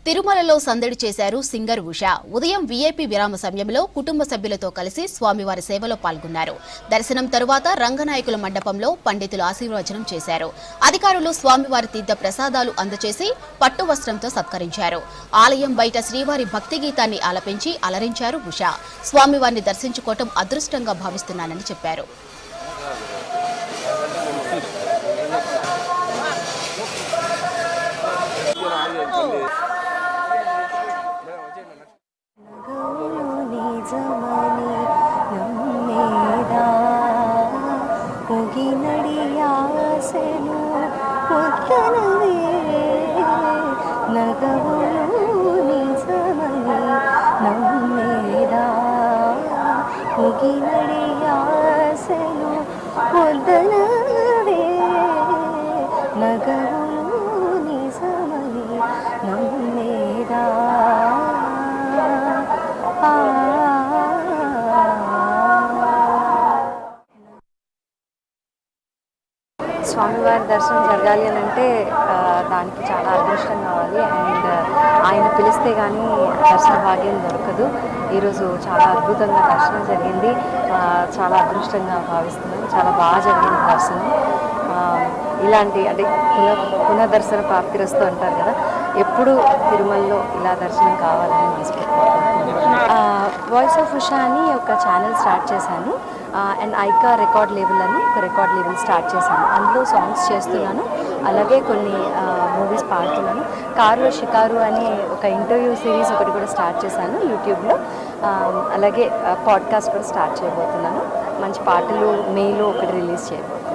తిరుమలలో సందడి చేశారు సింగర్ ఉషా. ఉదయం వీఐపీ విరామ సమయంలో కుటుంబ సభ్యులతో కలిసి స్వామివారి సేవలో పాల్గొన్నారు. దర్శనం తరువాత రంగనాయకుల మండపంలో పండితులు ఆశీర్వచనం చేశారు. అధికారులు స్వామివారి తీర్థ ప్రసాదాలు అందజేసి పట్టు వస్త్రంతో సత్కరించారు. ఆలయం బయట శ్రీవారి భక్తి గీతాన్ని ఆలపించి అలరించారు ఉషా. స్వామివారిని దర్శించుకోవటం అదృష్టంగా భావిస్తున్నానని చెప్పారు. నడియాసెను పొత్తనవే నగవులు నిజమని నమ్మేదా ముగి నడియాసెను పొత్తనవే నగవులు నిజమని నమ్మేదా స్వామివారి దర్శనం జరగాలి అని అంటే దానికి చాలా అదృష్టం కావాలి. అండ్ ఆయన పిలిస్తే కానీ దర్శన భాగ్యం దొరకదు. ఈరోజు చాలా అద్భుతంగా దర్శనం జరిగింది. చాలా అదృష్టంగా భావిస్తున్నాను. చాలా బాగా జరిగింది దర్శనం. ఇలాంటి అంటే పునఃదర్శన ప్రాప్తిరస్తు అంటారు కదా, ఎప్పుడు తిరుమలలో ఇలా దర్శనం కావాలని మనసుకుంటున్నాను. వాయిస్ ఆఫ్ ఉషా అని ఒక ఛానల్ స్టార్ట్ చేశాను. అండ్ ఐకా రికార్డ్ లేబుల్ అని ఒక రికార్డ్ లేబుల్ స్టార్ట్ చేశాను. అందులో సాంగ్స్ చేస్తున్నాను, అలాగే కొన్ని మూవీస్ పాడుతున్నాను. కారులో షికారు అని ఒక ఇంటర్వ్యూ సిరీస్ ఒకటి కూడా స్టార్ట్ చేశాను యూట్యూబ్లో. అలాగే పాడ్కాస్ట్ కూడా స్టార్ట్ చేయబోతున్నాను. మంచి పాటలు మేలో ఒకటి రిలీజ్ చేయబోతున్నాను.